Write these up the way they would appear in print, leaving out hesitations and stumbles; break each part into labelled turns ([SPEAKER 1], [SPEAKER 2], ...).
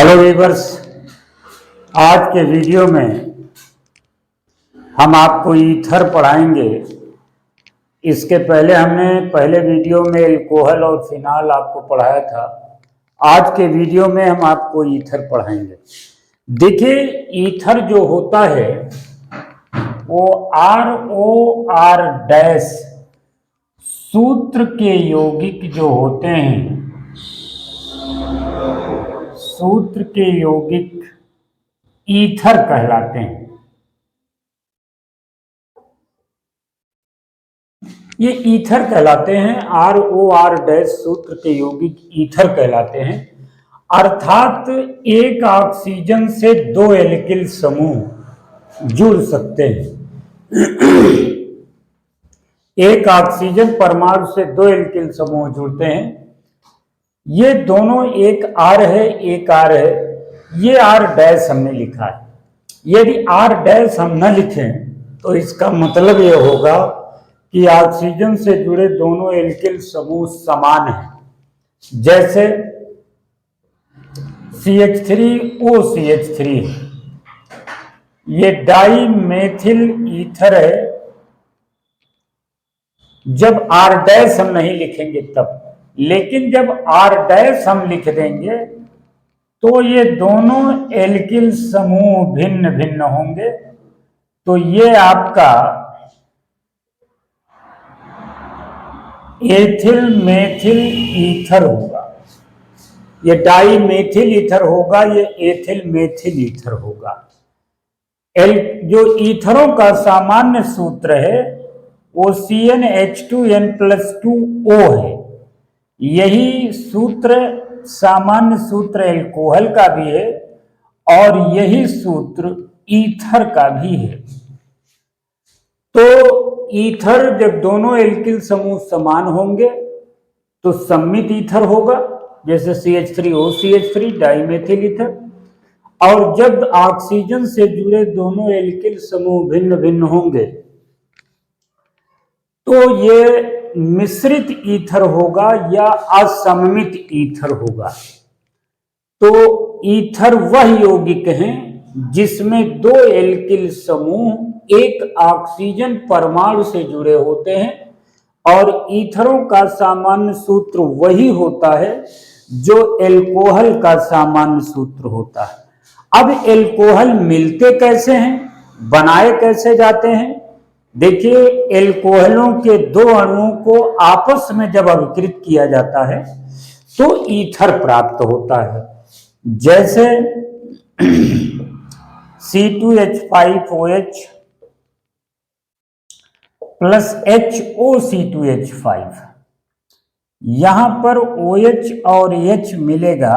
[SPEAKER 1] Hello viewers, आज के video में हम आपको ईथर पढ़ाएंगे। इसके पहले हमने पहले वीडियो में एल्कोहल और फिनाल आपको पढ़ाया था। आज के वीडियो में हम आपको ईथर पढ़ाएंगे। देखिए, ईथर जो होता है वो ROR- सूत्र के यौगिक जो होते हैं, सूत्र के यौगिक ईथर कहलाते हैं। ये ईथर कहलाते हैं। ROR- सूत्र के यौगिक ईथर कहलाते हैं। अर्थात एक ऑक्सीजन से दो एल्किल समूह जुड़ सकते हैं। एक ऑक्सीजन परमाणु से दो एल्किल समूह जुड़ते हैं। ये दोनों, एक R है एक R है। ये R- हमने लिखा है। यदि R- हम न लिखें तो इसका मतलब ये होगा कि ऑक्सीजन से जुड़े दोनों एल्किल समूह समान हैं। जैसे CH3OCH3 है, ये डाई मेथिल ईथर है। जब R- हम नहीं लिखेंगे तब, लेकिन जब R- हम लिख देंगे तो ये दोनों एल्किल समूह भिन्न भिन्न होंगे। तो ये आपका एथिल मेथिल ईथर होगा। ये डाई मेथिल ईथर होगा, ये एथिल मेथिल ईथर होगा। जो ईथरों का सामान्य सूत्र है वो CnH2n+2O है। यही सूत्र सामान्य सूत्र एल्कोहल का भी है और यही सूत्र ईथर का भी है। तो ईथर, जब दोनों एल्किल समूह समान होंगे तो सममित ईथर होगा, जैसे CH3OCH3 डाइमेथिल ईथर। और जब ऑक्सीजन से जुड़े दोनों एल्किल समूह भिन्न भिन्न होंगे तो ये मिश्रित ईथर होगा या असममित ईथर होगा। तो ईथर वह यौगिक हैं जिसमें दो एल्किल समूह एक ऑक्सीजन परमाणु से जुड़े होते हैं, और ईथरों का सामान्य सूत्र वही होता है जो एल्कोहल का सामान्य सूत्र होता है। अब एल्कोहल मिलते कैसे हैं, बनाए कैसे जाते हैं? देखिए, एल्कोहलों के दो अणुओं को आपस में जब अभिकृत किया जाता है तो ईथर प्राप्त होता है। जैसे C2H5OH प्लस HOC2H5, यहां पर OH और H मिलेगा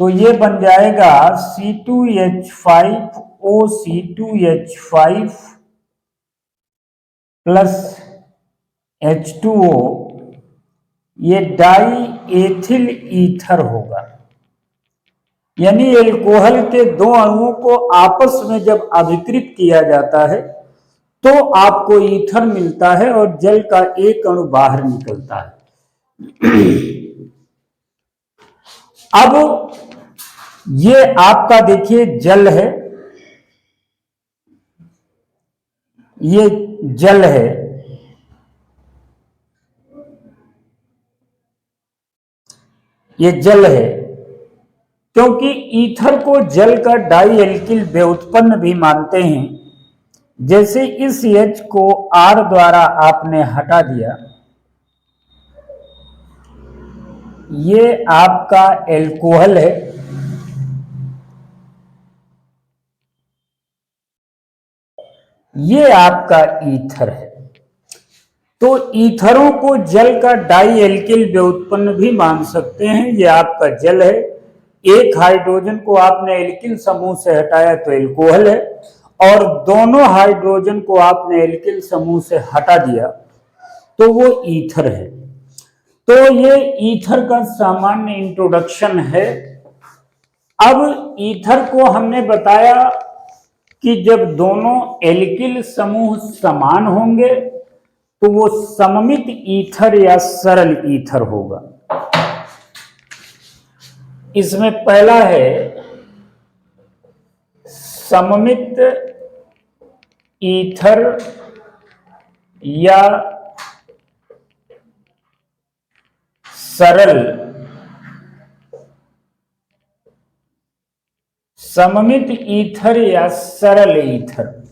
[SPEAKER 1] तो ये बन जाएगा C2H5OC2H5 प्लस H2O। ये डाई एथिल ईथर होगा। यानी एल्कोहल के दो अणुओं को आपस में जब अभिकृत किया जाता है तो आपको ईथर मिलता है और जल का एक अणु बाहर निकलता है। अब ये आपका देखिए जल है, ये जल है। ये जल है क्योंकि ईथर को जल का डाई एल्किल व्युत्पन्न भी मानते हैं। जैसे इस H को R द्वारा आपने हटा दिया, ये आपका एल्कोहल है। ये आपका ईथर है। तो ईथरों को जल का डाई एल्किल व्युत्पन्न भी मान सकते हैं। ये आपका जल है। एक हाइड्रोजन को आपने एल्किल समूह से हटाया तो एल्कोहल है, और दोनों हाइड्रोजन को आपने एल्किल समूह से हटा दिया तो वो ईथर है। तो ये ईथर का सामान्य इंट्रोडक्शन है। अब ईथर को हमने बताया कि जब दोनों एल्किल समूह समान होंगे तो वो सममित ईथर या सरल ईथर होगा। इसमें पहला है सममित ईथर या सरल सममित ईथर या सरल ईथर।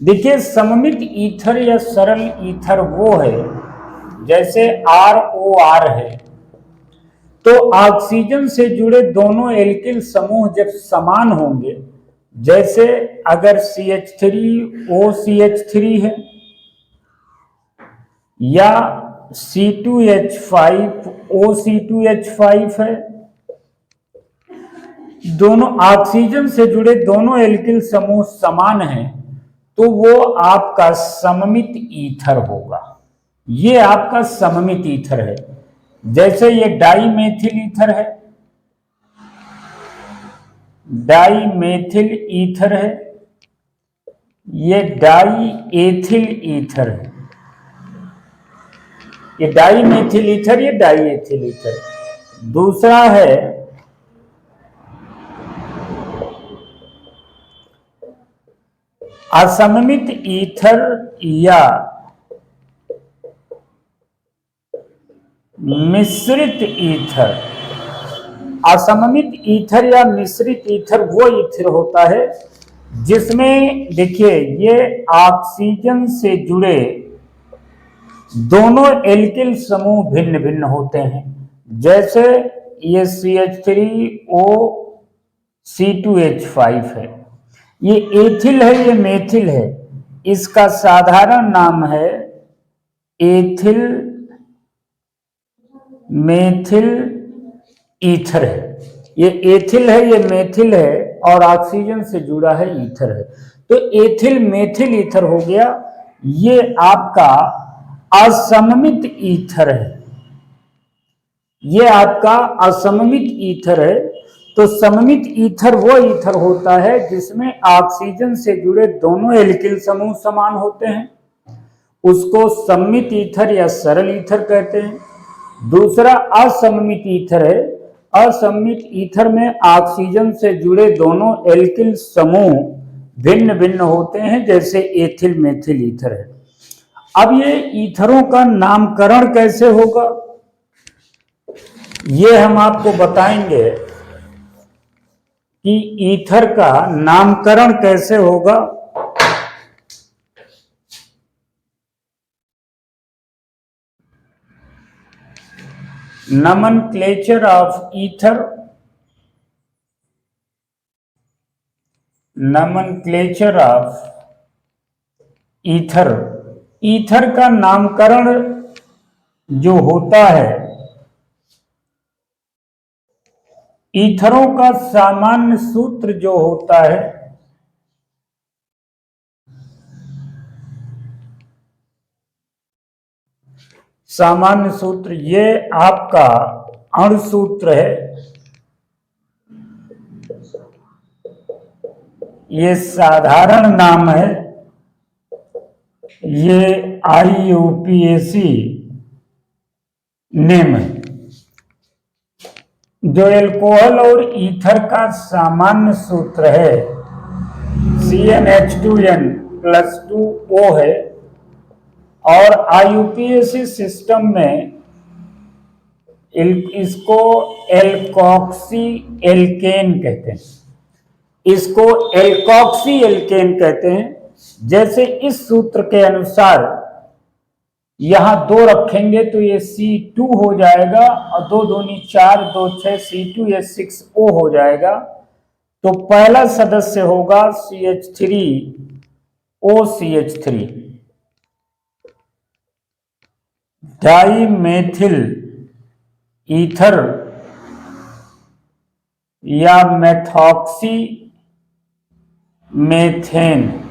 [SPEAKER 1] देखिए सममित ईथर या सरल ईथर वो है जैसे ROR है, तो ऑक्सीजन से जुड़े दोनों एल्किल समूह जब समान होंगे, जैसे अगर CH3OCH3 है या C2H5OC2H5 है, दोनों ऑक्सीजन से जुड़े दोनों एल्किल समूह समान हैं, तो वो आपका सममित ईथर होगा। ये आपका सममित ईथर है। जैसे ये डाईमेथिल ईथर है, डाईमेथिल ईथर है, ये डाई एथिल ईथर है, ये डाईमेथिल ईथर, ये डाई एथिल ईथर। दूसरा है असममित ईथर या मिश्रित ईथर। असममित ईथर या मिश्रित ईथर वो ईथर होता है जिसमें देखिए ये ऑक्सीजन से जुड़े दोनों एल्किल समूह भिन्न भिन्न होते हैं। जैसे ये CH3OC2H5 है, ये एथिल है, ये मेथिल है, इसका साधारण नाम है एथिल मेथिल ईथर है। ये एथिल है, ये मेथिल है और ऑक्सीजन से जुड़ा है, ईथर है। तो एथिल मेथिल ईथर हो गया, ये आपका असममित ईथर है। ये आपका असममित ईथर है। तो सममित ईथर वो ईथर होता है जिसमें ऑक्सीजन से जुड़े दोनों एल्किल समूह समान होते हैं, उसको सममित ईथर या सरल ईथर कहते हैं। दूसरा असममित ईथर है। असममित ईथर में ऑक्सीजन से जुड़े दोनों एल्किल समूह भिन्न भिन्न होते हैं, जैसे एथिल मेथिल ईथर है। अब ये ईथरों का नामकरण कैसे होगा, ये हम आपको बताएंगे कि ईथर का नामकरण कैसे होगा। Nomenclature of ether, nomenclature of ether. Ether का नामकरण जो होता है, ईथरों का सामान्य सूत्र जो होता है, सामान्य सूत्र ये आपका अणु सूत्र है। ये साधारण नाम है, ये IUPAC नेम है। जो एल्कोहल और ईथर का सामान्य सूत्र है CnH2n+2O है, और IUPAC सिस्टम में इसको एल्कोक्सी एल्केन कहते हैं, इसको एल्कोक्सी एल्केन कहते हैं। जैसे इस सूत्र के अनुसार यहां 2 रखेंगे तो ये C2 हो जाएगा, और 2 दूनी 4, 2 6 C2H6O हो जाएगा। तो पहला सदस्य होगा CH3OCH3, डाईमेथिल ईथर या मेथॉक्सी मेथेन,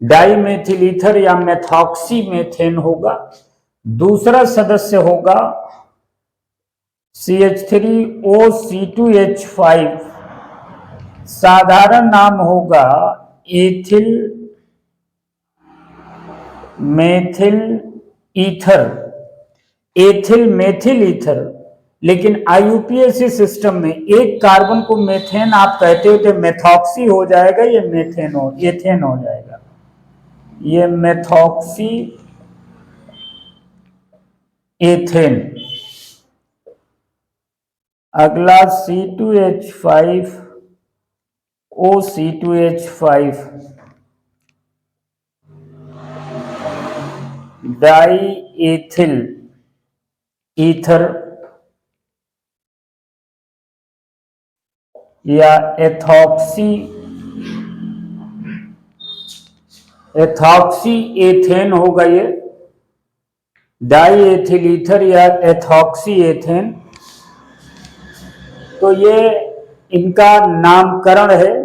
[SPEAKER 1] डाईमेथिल ईथर या मेथॉक्सी मेथेन होगा। दूसरा सदस्य होगा CH3OC2H5, साधारण नाम होगा ethyl methyl ether, ethyl methyl ether, लेकिन आईयूपीएसी सिस्टम में एक कार्बन को मेथेन आप कहते हो तो मेथॉक्सी हो जाएगा, ये एथेन हो जाएगा, ये मेथॉक्सी एथेन। अगला C2H5 OC2H5 die ethyl ether या एथॉक्सी एथेन होगा, ये डाई एथिल ईथर या एथॉक्सी एथेन। तो ये इनका नामकरण है